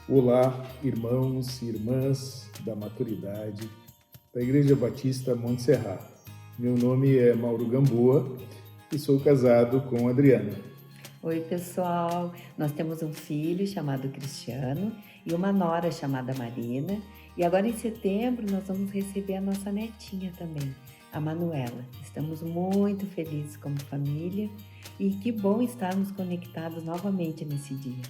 Olá, irmãos e irmãs da maturidade da Igreja Batista Monte Serra. Meu nome é Mauro Gamboa e sou casado com Adriana. Oi, pessoal. Nós temos um filho chamado Cristiano e uma nora chamada Marina. E agora em setembro nós vamos receber a nossa netinha também, a Manuela. Estamos muito felizes como família e que bom estarmos conectados novamente nesse dia.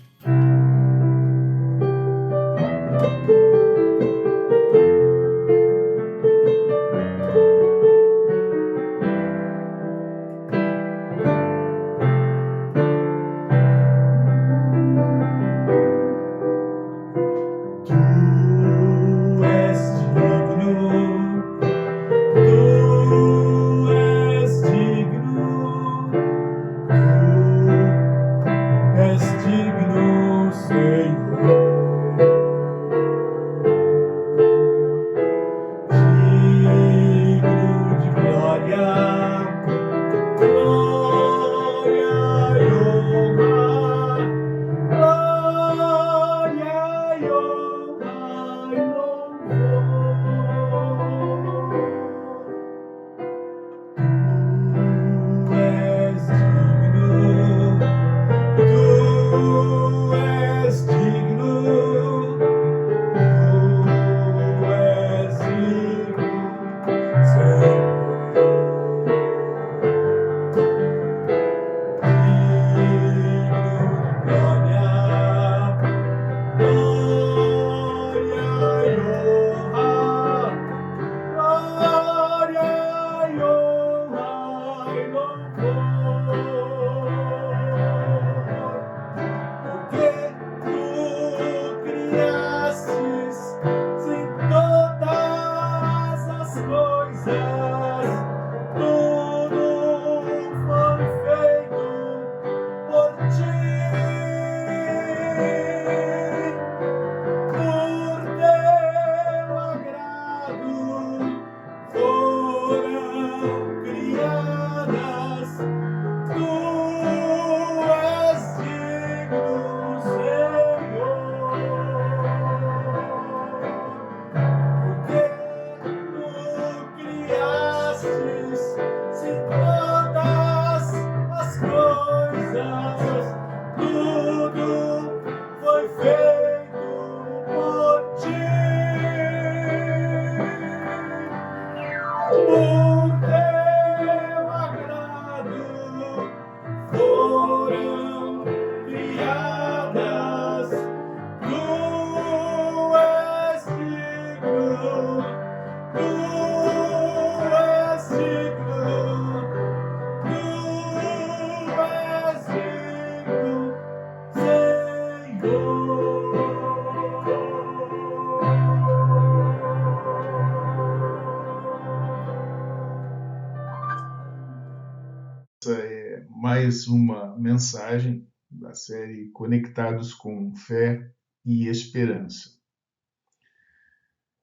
Mais uma mensagem da série Conectados com Fé e Esperança.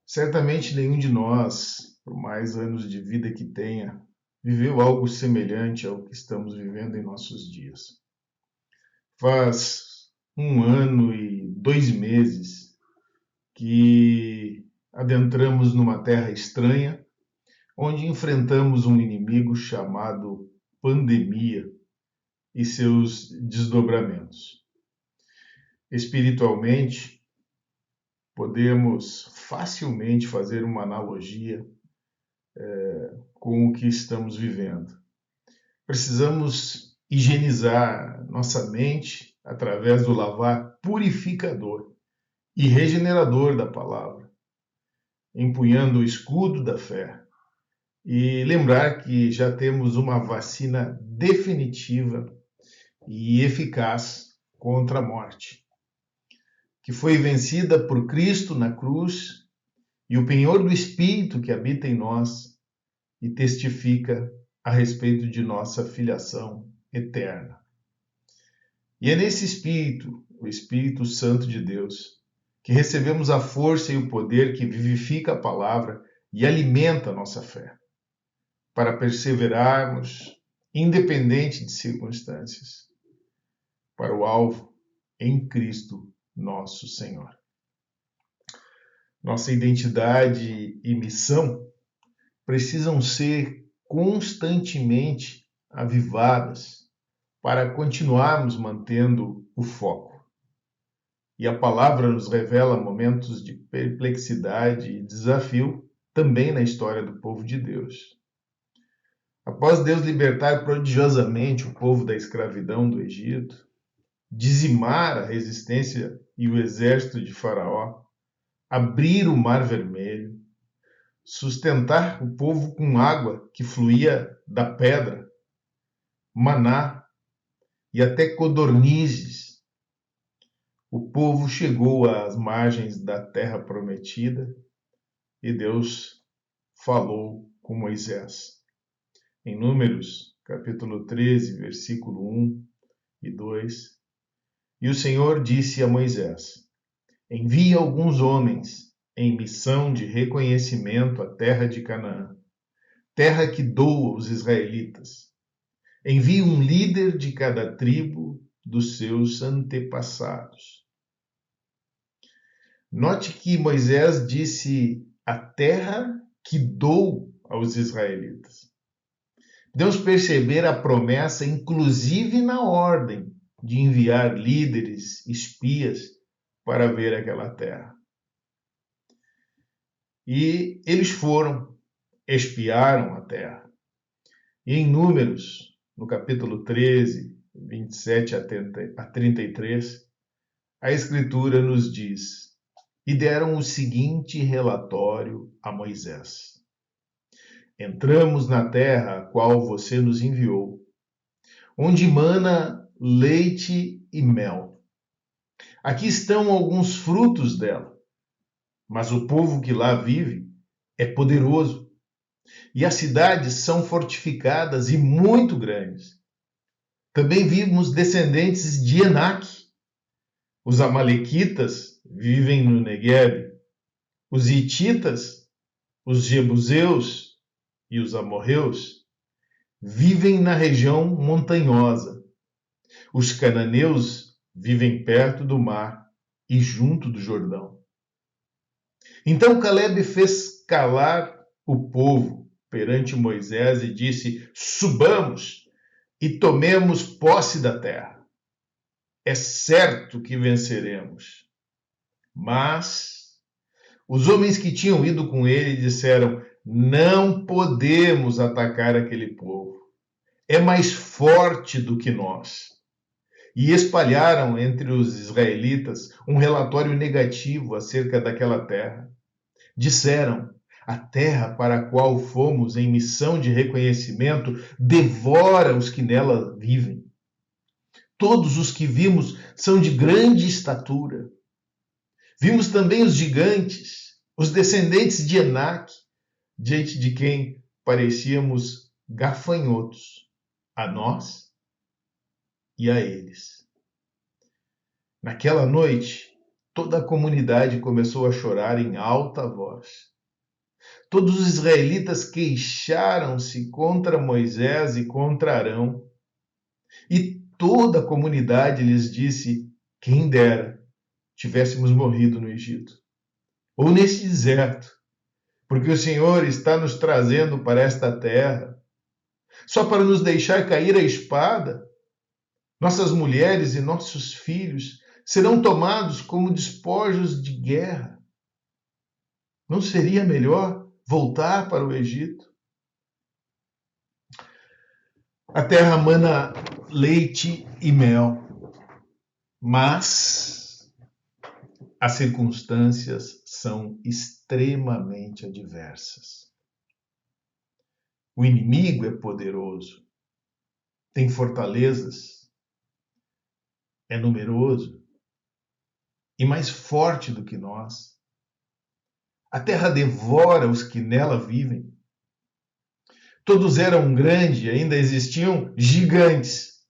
Certamente nenhum de nós, por mais anos de vida que tenha, viveu algo semelhante ao que estamos vivendo em nossos dias. Faz 1 ano e 2 meses que adentramos numa terra estranha, onde enfrentamos um inimigo chamado pandemia e seus desdobramentos. Espiritualmente, podemos facilmente fazer uma analogia com o que estamos vivendo. Precisamos higienizar nossa mente através do lavar purificador e regenerador da palavra, empunhando o escudo da fé e lembrar que já temos uma vacina definitiva e eficaz contra a morte, que foi vencida por Cristo na cruz e o penhor do Espírito que habita em nós e testifica a respeito de nossa filiação eterna. E é nesse Espírito, o Espírito Santo de Deus, que recebemos a força e o poder que vivifica a palavra e alimenta a nossa fé, para perseverarmos, independente de circunstâncias, para o alvo em Cristo nosso Senhor. Nossa identidade e missão precisam ser constantemente avivadas para continuarmos mantendo o foco. E a palavra nos revela momentos de perplexidade e desafio também na história do povo de Deus. Após Deus libertar prodigiosamente o povo da escravidão do Egito, dizimar a resistência e o exército de Faraó, abrir o Mar Vermelho, sustentar o povo com água que fluía da pedra, maná e até codornizes, o povo chegou às margens da terra prometida e Deus falou com Moisés. Em Números, capítulo 13, versículo 1 e 2, e o Senhor disse a Moisés: envie alguns homens em missão de reconhecimento à terra de Canaã, terra que dou aos israelitas. Envie um líder de cada tribo dos seus antepassados. Note que Moisés disse a terra que dou aos israelitas. Podemos perceber a promessa, inclusive na ordem de enviar líderes, espias, para ver aquela terra. E eles foram, espiaram a terra. E em Números, no capítulo 13, 27 a 33, a Escritura nos diz: e deram o seguinte relatório a Moisés: entramos na terra a qual você nos enviou, onde mana leite e mel. Aqui estão alguns frutos dela, mas o povo que lá vive é poderoso, e as cidades são fortificadas e muito grandes. Também vimos descendentes de Enaque. Os amalequitas vivem no Neguebe, os hititas, os jebuseus e os amorreus vivem na região montanhosa. Os cananeus vivem perto do mar e junto do Jordão. Então Calebe fez calar o povo perante Moisés e disse: subamos e tomemos posse da terra. É certo que venceremos. Mas os homens que tinham ido com ele disseram: não podemos atacar aquele povo. É mais forte do que nós. E espalharam entre os israelitas um relatório negativo acerca daquela terra. Disseram: a terra para a qual fomos em missão de reconhecimento devora os que nela vivem. Todos os que vimos são de grande estatura. Vimos também os gigantes, os descendentes de Enaque, diante de quem parecíamos gafanhotos, a nós e a eles. Naquela noite, toda a comunidade começou a chorar em alta voz. Todos os israelitas queixaram-se contra Moisés e contra Arão. E toda a comunidade lhes disse: quem dera tivéssemos morrido no Egito, ou neste deserto, porque o Senhor está nos trazendo para esta terra, só para nos deixar cair a espada. Nossas mulheres e nossos filhos serão tomados como despojos de guerra. Não seria melhor voltar para o Egito? A terra mana leite e mel, mas as circunstâncias são extremamente adversas. O inimigo é poderoso, tem fortalezas, é numeroso e mais forte do que nós. A terra devora os que nela vivem. Todos eram grandes, ainda existiam gigantes.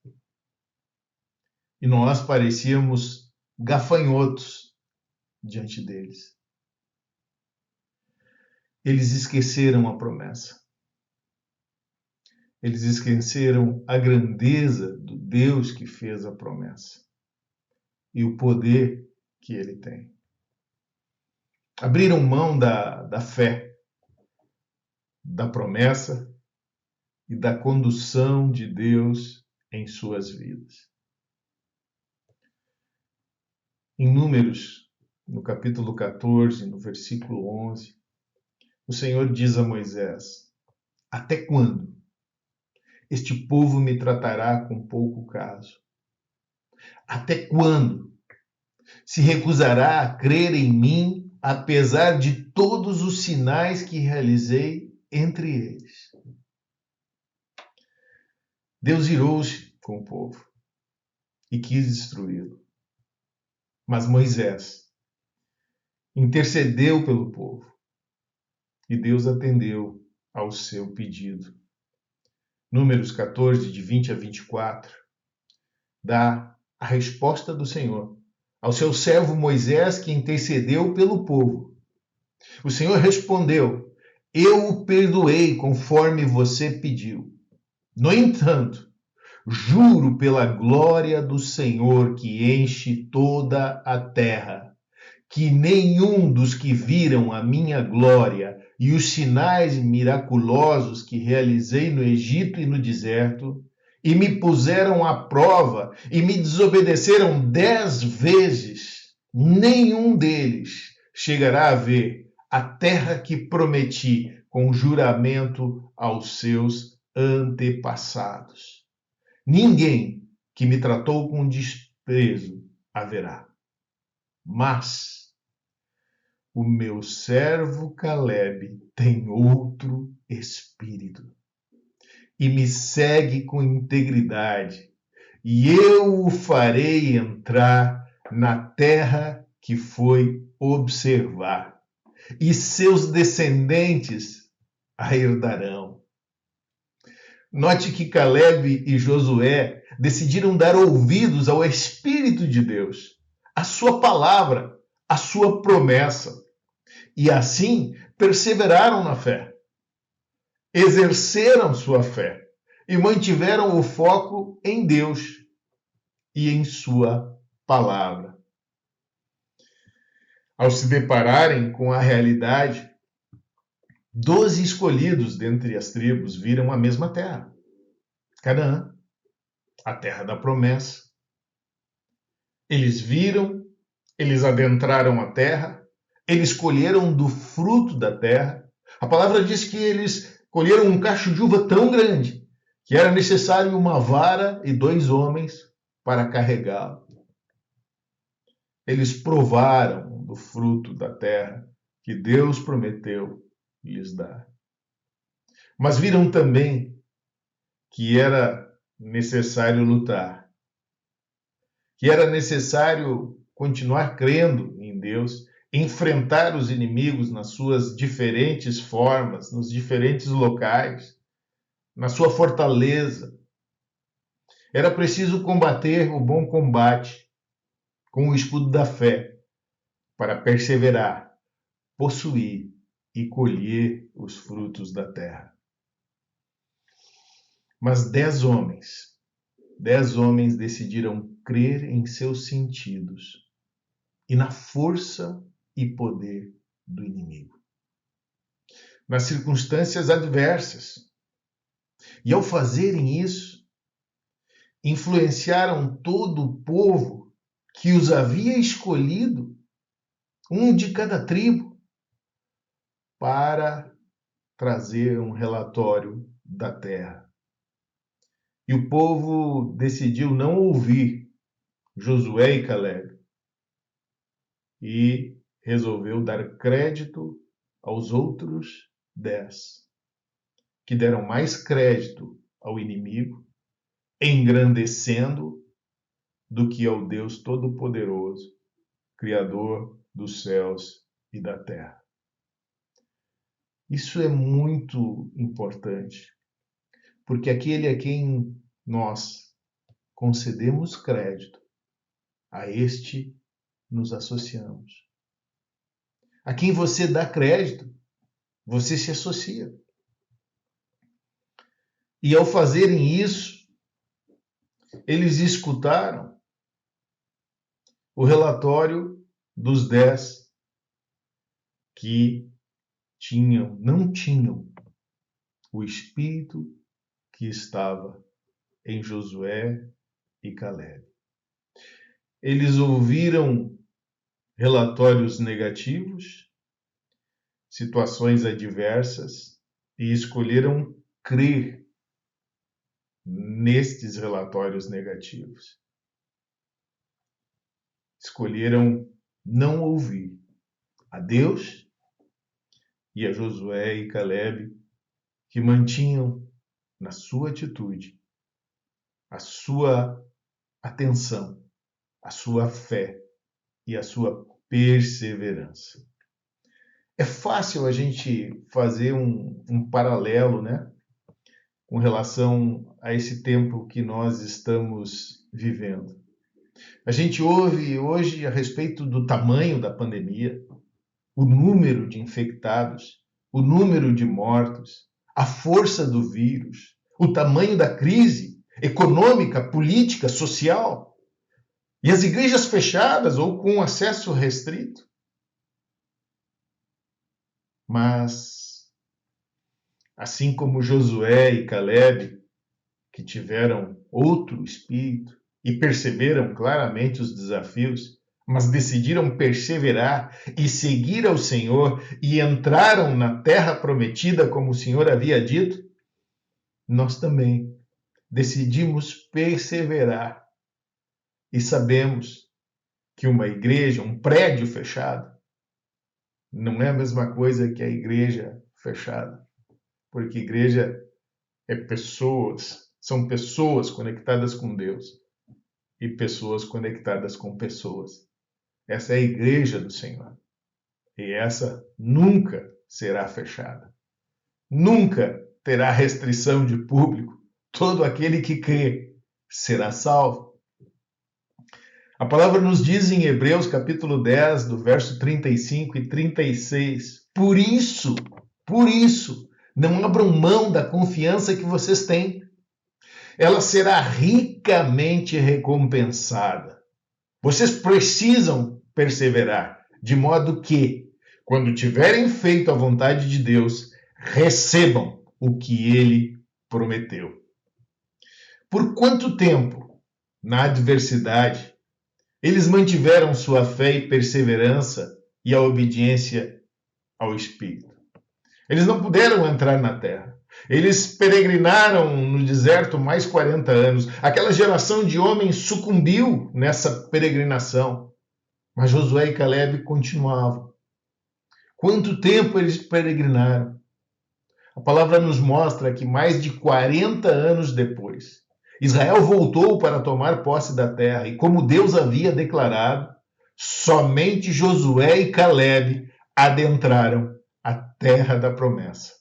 E nós parecíamos gafanhotos diante deles. Eles esqueceram a promessa. Eles esqueceram a grandeza do Deus que fez a promessa e o poder que ele tem. abriram mão da fé, da promessa e da condução de Deus em suas vidas. Em Números, no capítulo 14, no versículo 11, o Senhor diz a Moisés: até quando este povo me tratará com pouco caso? Até quando se recusará a crer em mim, apesar de todos os sinais que realizei entre eles? Deus irou-se com o povo e quis destruí-lo. Mas Moisés intercedeu pelo povo e Deus atendeu ao seu pedido. Números 14, de 20 a 24, dá a resposta do Senhor ao seu servo Moisés, que intercedeu pelo povo. O Senhor respondeu: eu o perdoei conforme você pediu. No entanto, juro pela glória do Senhor que enche toda a terra, que nenhum dos que viram a minha glória e os sinais miraculosos que realizei no Egito e no deserto, e me puseram à prova e me desobedeceram 10 vezes, nenhum deles chegará a ver a terra que prometi com juramento aos seus antepassados. Ninguém que me tratou com desprezo haverá. Mas o meu servo Caleb tem outro espírito e me segue com integridade, e eu o farei entrar na terra que foi observar, e seus descendentes a herdarão. Note que Caleb e Josué decidiram dar ouvidos ao Espírito de Deus, à sua palavra, à sua promessa. E assim perseveraram na fé, exerceram sua fé e mantiveram o foco em Deus e em sua palavra. Ao se depararem com a realidade, 12 escolhidos dentre as tribos viram a mesma terra, Canaã, a terra da promessa. Eles viram, eles adentraram a terra, eles colheram do fruto da terra. A palavra diz que eles colheram um cacho de uva tão grande que era necessário uma vara e 2 homens para carregá-lo. Eles provaram do fruto da terra que Deus prometeu lhes dar. Mas viram também que era necessário lutar, que era necessário continuar crendo em Deus, enfrentar os inimigos nas suas diferentes formas, nos diferentes locais, na sua fortaleza. Era preciso combater o bom combate com o escudo da fé, para perseverar, possuir e colher os frutos da terra. Mas 10 homens decidiram crer em seus sentidos e na força e poder do inimigo, nas circunstâncias adversas. E ao fazerem isso, influenciaram todo o povo que os havia escolhido, um de cada tribo, para trazer um relatório da terra. E o povo decidiu não ouvir Josué e Caleb e resolveu dar crédito aos outros 10, que deram mais crédito ao inimigo, engrandecendo do que ao Deus Todo-Poderoso, Criador dos céus e da terra. Isso é muito importante, porque aquele a quem nós concedemos crédito, a este nos associamos. A quem você dá crédito, você se associa. E ao fazerem isso, eles escutaram o relatório dos 10 que não tinham o espírito que estava em Josué e Calebe. Eles ouviram relatórios negativos, situações adversas, e escolheram crer nestes relatórios negativos. Escolheram não ouvir a Deus e a Josué e Calebe, que mantinham na sua atitude a sua atenção, a sua fé e a sua perseverança. É fácil a gente fazer um paralelo, né, com relação a esse tempo que nós estamos vivendo. A gente ouve hoje a respeito do tamanho da pandemia, o número de infectados, o número de mortos, a força do vírus, o tamanho da crise econômica, política, social, e as igrejas fechadas ou com acesso restrito. Mas, assim como Josué e Calebe, que tiveram outro espírito e perceberam claramente os desafios, mas decidiram perseverar e seguir ao Senhor e entraram na terra prometida como o Senhor havia dito, nós também decidimos perseverar e sabemos que uma igreja, um prédio fechado, não é a mesma coisa que a igreja fechada, porque igreja é pessoas, são pessoas conectadas com Deus e pessoas conectadas com pessoas. Essa é a igreja do Senhor e essa nunca será fechada. Nunca terá restrição de público. Todo aquele que crê será salvo. A palavra nos diz em Hebreus capítulo 10, do verso 35 e 36, por isso, não abram mão da confiança que vocês têm. Ela será ricamente recompensada. Vocês precisam perseverar, de modo que, quando tiverem feito a vontade de Deus, recebam o que Ele prometeu. Por quanto tempo, na adversidade, eles mantiveram sua fé e perseverança e a obediência ao Espírito? Eles não puderam entrar na terra. Eles peregrinaram no deserto mais 40 anos. Aquela geração de homens sucumbiu nessa peregrinação. Mas Josué e Calebe continuavam. Quanto tempo eles peregrinaram? A palavra nos mostra que mais de 40 anos depois, Israel voltou para tomar posse da terra e, como Deus havia declarado, somente Josué e Calebe adentraram a terra da promessa.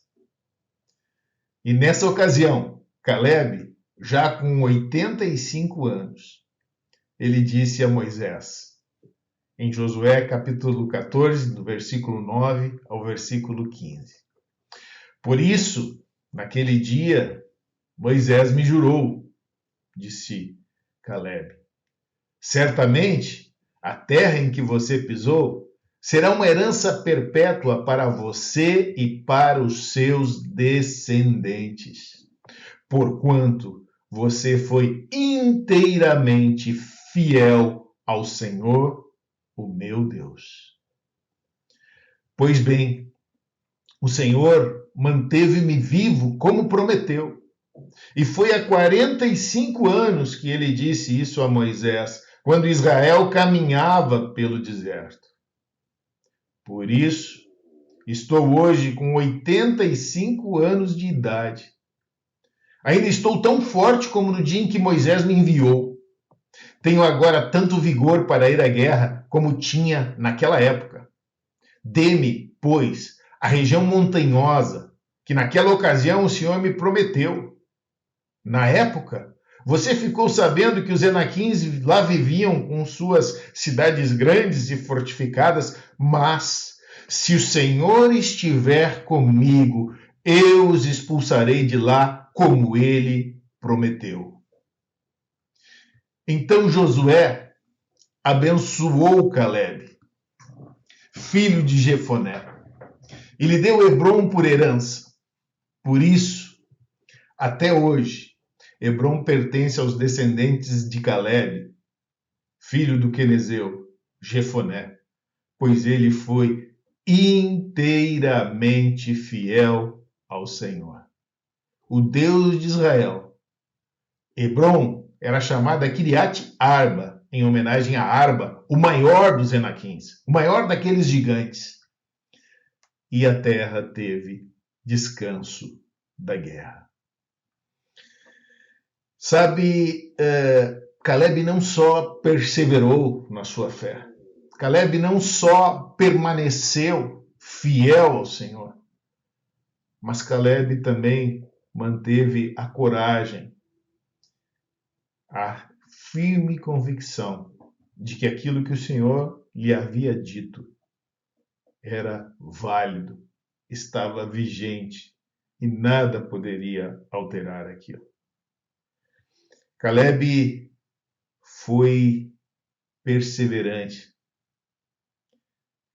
E nessa ocasião, Calebe, já com 85 anos, ele disse a Moisés, em Josué capítulo 14, do versículo 9 ao versículo 15. Por isso, naquele dia, Moisés me jurou, disse Calebe, certamente a terra em que você pisou será uma herança perpétua para você e para os seus descendentes, porquanto você foi inteiramente fiel ao Senhor, o meu Deus. Pois bem, o Senhor manteve-me vivo como prometeu. E foi há 45 anos que ele disse isso a Moisés, quando Israel caminhava pelo deserto. Por isso, estou hoje com 85 anos de idade. Ainda estou tão forte como no dia em que Moisés me enviou. Tenho agora tanto vigor para ir à guerra como tinha naquela época. Dê-me, pois, a região montanhosa que naquela ocasião o Senhor me prometeu. Na época, você ficou sabendo que os Enaquins lá viviam com suas cidades grandes e fortificadas, mas se o Senhor estiver comigo, eu os expulsarei de lá como ele prometeu. Então Josué abençoou Calebe, filho de Jefoné, e lhe deu Hebrom por herança. Por isso, até hoje, Hebrom pertence aos descendentes de Caleb, filho do quenezeu, Jefoné, pois ele foi inteiramente fiel ao Senhor, o Deus de Israel. Hebrom era chamada Kiriat Arba, em homenagem a Arba, o maior dos Enaquins, o maior daqueles gigantes. E a terra teve descanso da guerra. Sabe, Caleb não só perseverou na sua fé, Caleb não só permaneceu fiel ao Senhor, mas Caleb também manteve a coragem, a firme convicção de que aquilo que o Senhor lhe havia dito era válido, estava vigente e nada poderia alterar aquilo. Caleb foi perseverante.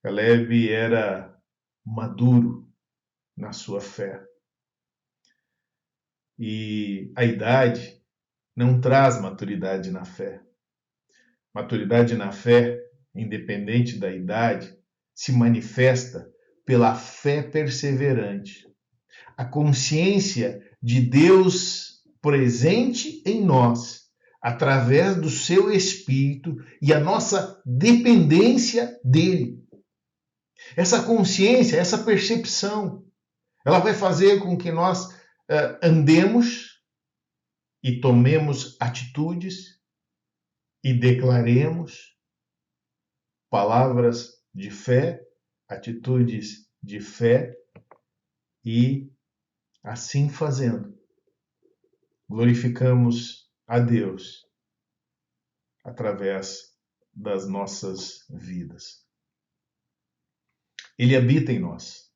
Caleb era maduro na sua fé. E a idade não traz maturidade na fé. Maturidade na fé, independente da idade, se manifesta pela fé perseverante. A consciência de Deus presente em nós, através do seu Espírito e a nossa dependência dele. Essa consciência, essa percepção, ela vai fazer com que nós andemos e tomemos atitudes e declaremos palavras de fé, atitudes de fé e, assim fazendo, glorificamos a Deus através das nossas vidas. Ele habita em nós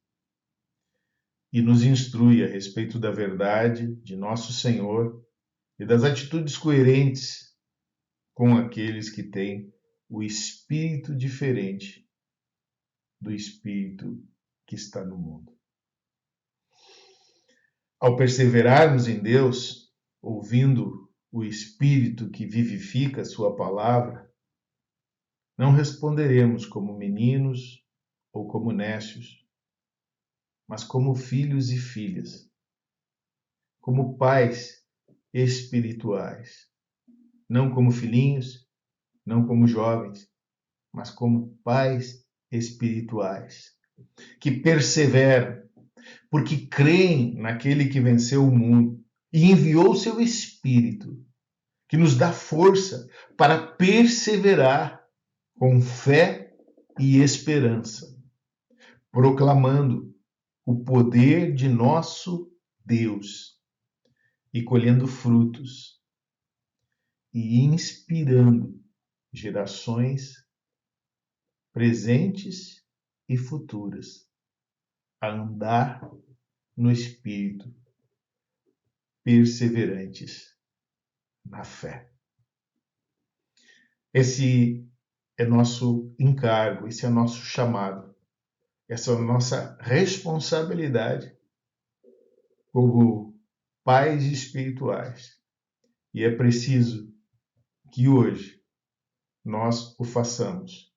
e nos instrui a respeito da verdade de nosso Senhor e das atitudes coerentes com aqueles que têm o espírito diferente do espírito que está no mundo. Ao perseverarmos em Deus, ouvindo o Espírito que vivifica a sua palavra, não responderemos como meninos ou como nécios, mas como filhos e filhas, como pais espirituais, não como filhinhos, não como jovens, mas como pais espirituais, que perseveram, porque creem naquele que venceu o mundo e enviou o seu Espírito, que nos dá força para perseverar com fé e esperança, proclamando o poder de nosso Deus e colhendo frutos e inspirando gerações presentes e futuras a andar no Espírito, perseverantes na fé. Esse é nosso encargo, esse é nosso chamado, essa é a nossa responsabilidade como pais espirituais. E é preciso que hoje nós o façamos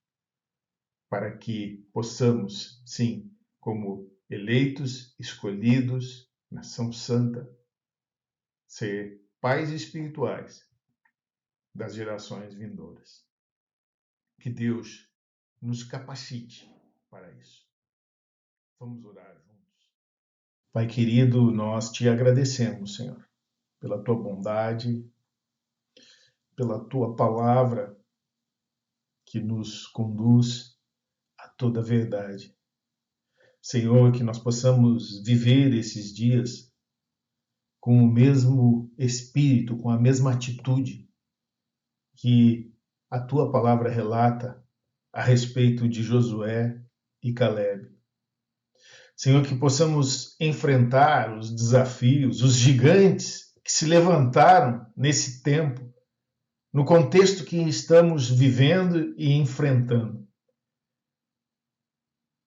para que possamos, sim, como eleitos, escolhidos, nação santa, ser pais espirituais das gerações vindouras. Que Deus nos capacite para isso. Vamos orar juntos. Pai querido, nós te agradecemos, Senhor, pela tua bondade, pela tua palavra que nos conduz a toda a verdade. Senhor, que nós possamos viver esses dias com o mesmo espírito, com a mesma atitude que a tua palavra relata a respeito de Josué e Caleb. Senhor, que possamos enfrentar os desafios, os gigantes que se levantaram nesse tempo, no contexto que estamos vivendo e enfrentando.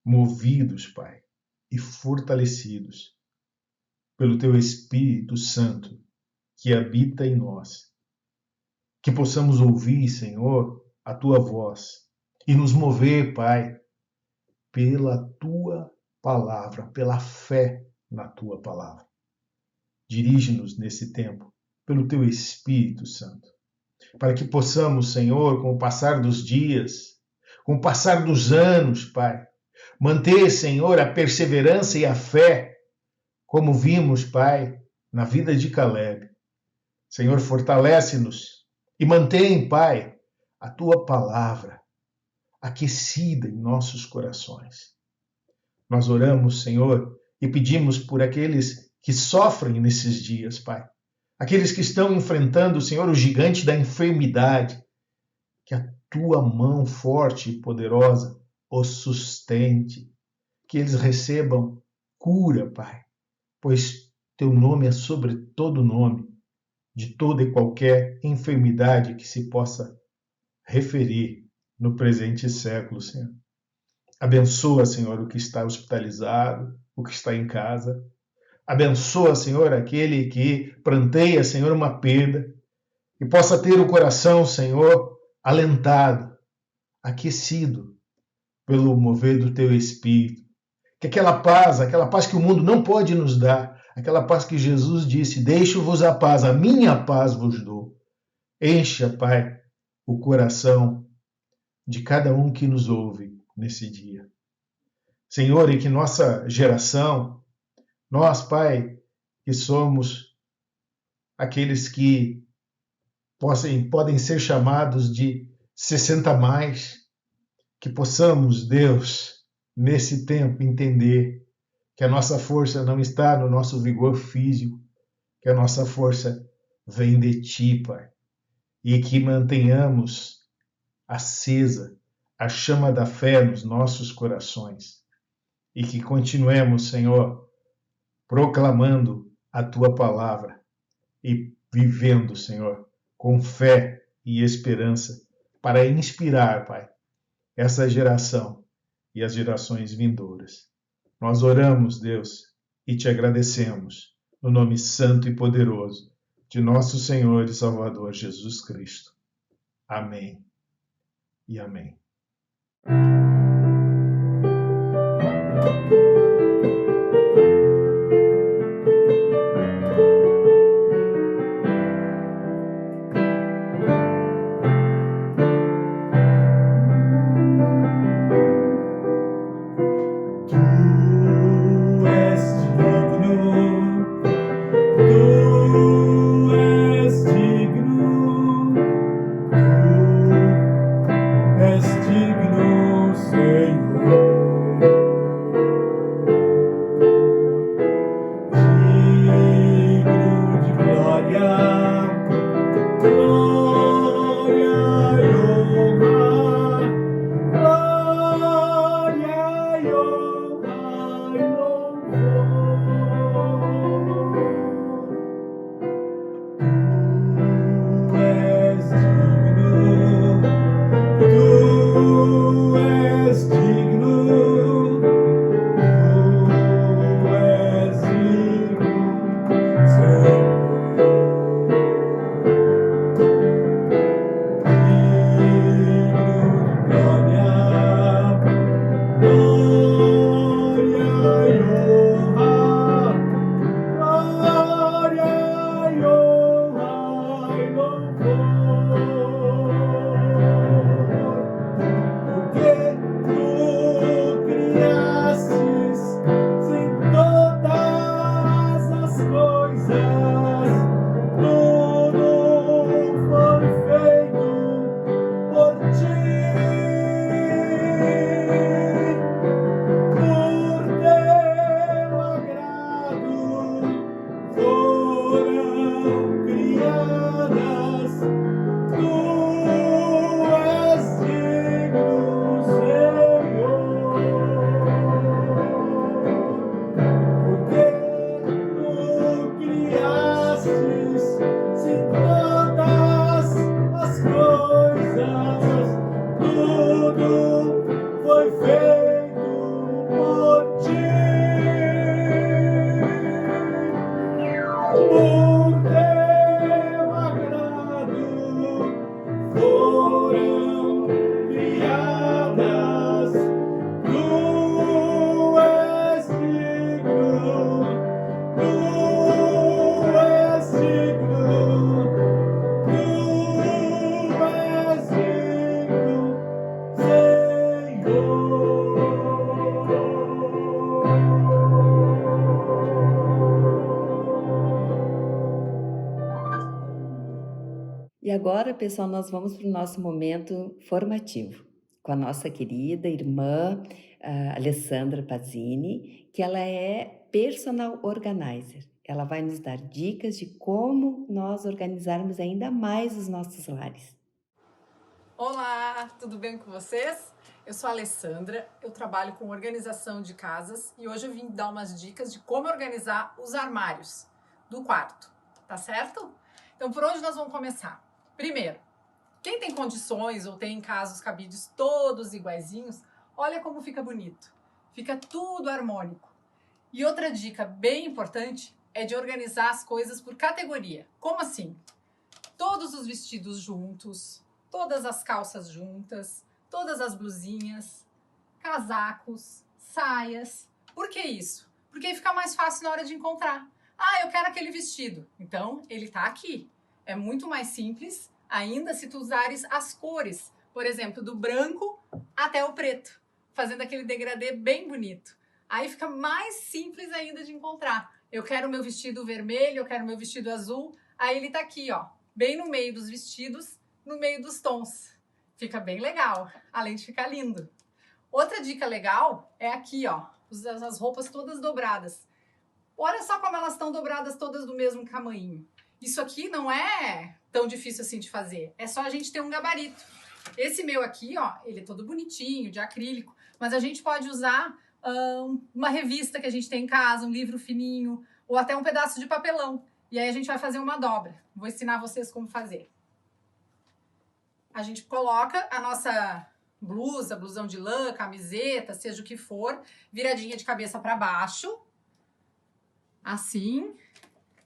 Movidos, Pai, e fortalecidos pelo Teu Espírito Santo que habita em nós. Que possamos ouvir, Senhor, a Tua voz e nos mover, Pai, pela Tua palavra, pela fé na Tua palavra. Dirige-nos nesse tempo pelo Teu Espírito Santo, para que possamos, Senhor, com o passar dos dias, com o passar dos anos, Pai, manter, Senhor, a perseverança e a fé, como vimos, Pai, na vida de Caleb. Senhor, fortalece-nos e mantém, Pai, a Tua palavra aquecida em nossos corações. Nós oramos, Senhor, e pedimos por aqueles que sofrem nesses dias, Pai. Aqueles que estão enfrentando, Senhor, o gigante da enfermidade. Que a Tua mão forte e poderosa os sustente. Que eles recebam cura, Pai. Pois Teu nome é sobre todo nome, de toda e qualquer enfermidade que se possa referir no presente século, Senhor. Abençoa, Senhor, o que está hospitalizado, o que está em casa. Abençoa, Senhor, aquele que pranteia, Senhor, uma perda e possa ter o coração, Senhor, alentado, aquecido pelo mover do Teu Espírito. Que aquela paz que o mundo não pode nos dar, aquela paz que Jesus disse, deixo-vos a paz, a minha paz vos dou. Encha, Pai, o coração de cada um que nos ouve nesse dia. Senhor, e que nossa geração, nós, Pai, que somos aqueles que podem ser chamados de 60 mais, que possamos, Deus, nesse tempo entender que a nossa força não está no nosso vigor físico, que a nossa força vem de Ti, Pai, e que mantenhamos acesa a chama da fé nos nossos corações e que continuemos, Senhor, proclamando a Tua palavra e vivendo, Senhor, com fé e esperança para inspirar, Pai, essa geração e as gerações vindouras. Nós oramos, Deus, e Te agradecemos no nome santo e poderoso de nosso Senhor e Salvador Jesus Cristo. Amém e amém. Tudo foi feito por Ti. E agora, pessoal, nós vamos para o nosso momento formativo com a nossa querida irmã Alessandra Pazzini, que ela é personal organizer. Ela vai nos dar dicas de como nós organizarmos ainda mais os nossos lares. Olá, tudo bem com vocês? Eu sou a Alessandra, eu trabalho com organização de casas e hoje eu vim dar umas dicas de como organizar os armários do quarto, tá certo? Então, por onde nós vamos começar? Primeiro, quem tem condições ou tem em casa os cabides todos iguaizinhos, olha como fica bonito, fica tudo harmônico. E outra dica bem importante é de organizar as coisas por categoria. Como assim? Todos os vestidos juntos, todas as calças juntas, todas as blusinhas, casacos, saias. Por que isso? Porque aí fica mais fácil na hora de encontrar. Ah, eu quero aquele vestido. Então, ele tá aqui. É muito mais simples ainda se tu usares as cores. Por exemplo, do branco até o preto, fazendo aquele degradê bem bonito. Aí fica mais simples ainda de encontrar. Eu quero o meu vestido vermelho, eu quero o meu vestido azul. Aí ele tá aqui, ó, bem no meio dos vestidos, no meio dos tons. Fica bem legal, além de ficar lindo. Outra dica legal é aqui, ó, as roupas todas dobradas. Olha só como elas estão dobradas todas do mesmo tamanho. Isso aqui não é tão difícil assim de fazer, é só a gente ter um gabarito. Esse meu aqui, ó, ele é todo bonitinho, de acrílico, mas a gente pode usar uma revista que a gente tem em casa, um livro fininho, ou até um pedaço de papelão. E aí a gente vai fazer uma dobra. Vou ensinar vocês como fazer. A gente coloca a nossa blusa, blusão de lã, camiseta, seja o que for, viradinha de cabeça para baixo, assim.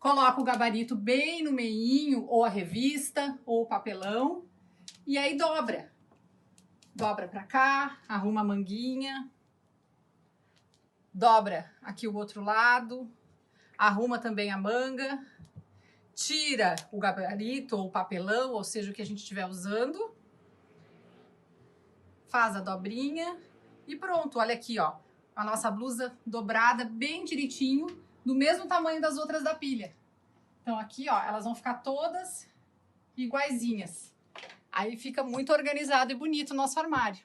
Coloca o gabarito bem no meinho, ou a revista, ou o papelão, e aí dobra. Dobra para cá, arruma a manguinha, dobra aqui o outro lado, arruma também a manga, tira o gabarito ou o papelão, ou seja, o que a gente estiver usando, faz a dobrinha e pronto. Olha aqui, ó, a nossa blusa dobrada bem direitinho, do mesmo tamanho das outras da pilha. Então aqui, ó, elas vão ficar todas iguaizinhas. Aí fica muito organizado e bonito o nosso armário.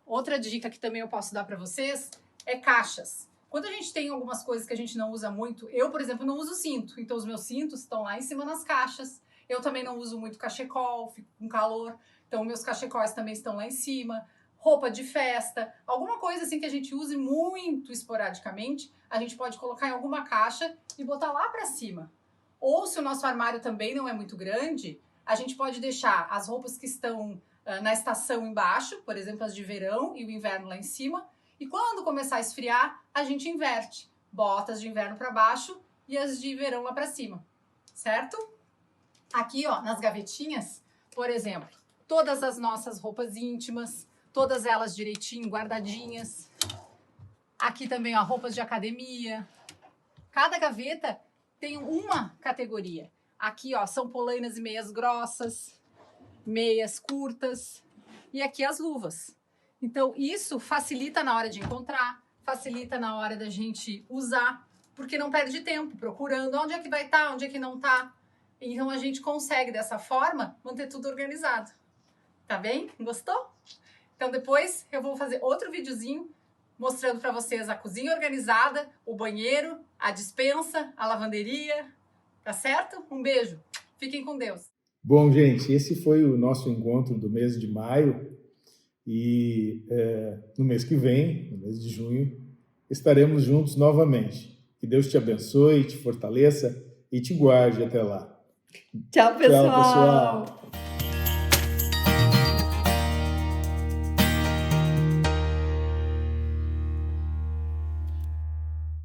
Outra dica que também eu posso dar para vocês é caixas. Quando a gente tem algumas coisas que a gente não usa muito, eu, por exemplo, não uso cinto, então os meus cintos estão lá em cima nas caixas. Eu também não uso muito cachecol, fico com calor, então meus cachecóis também estão lá em cima. Roupa de festa, alguma coisa assim que a gente use muito esporadicamente, a gente pode colocar em alguma caixa e botar lá para cima. Ou se o nosso armário também não é muito grande, a gente pode deixar as roupas que estão na estação embaixo, por exemplo, as de verão e o inverno lá em cima, e quando começar a esfriar, a gente inverte. Bota as de inverno para baixo e as de verão lá para cima, certo? Aqui, ó, nas gavetinhas, por exemplo, todas as nossas roupas íntimas, todas elas direitinho, guardadinhas. Aqui também, ó, roupas de academia. Cada gaveta tem uma categoria. Aqui, ó, são polainas e meias grossas, meias curtas. E aqui as luvas. Então, isso facilita na hora de encontrar, facilita na hora da gente usar, porque não perde tempo procurando onde é que vai estar, onde é que não está. Então, a gente consegue, dessa forma, manter tudo organizado. Tá bem? Gostou? Então, depois eu vou fazer outro videozinho mostrando para vocês a cozinha organizada, o banheiro, a despensa, a lavanderia. Tá certo? Um beijo. Fiquem com Deus. Bom, gente, esse foi o nosso encontro do mês de maio. E no mês que vem, no mês de junho, estaremos juntos novamente. Que Deus te abençoe, te fortaleça e te guarde até lá. Tchau, pessoal! Tchau, pessoal!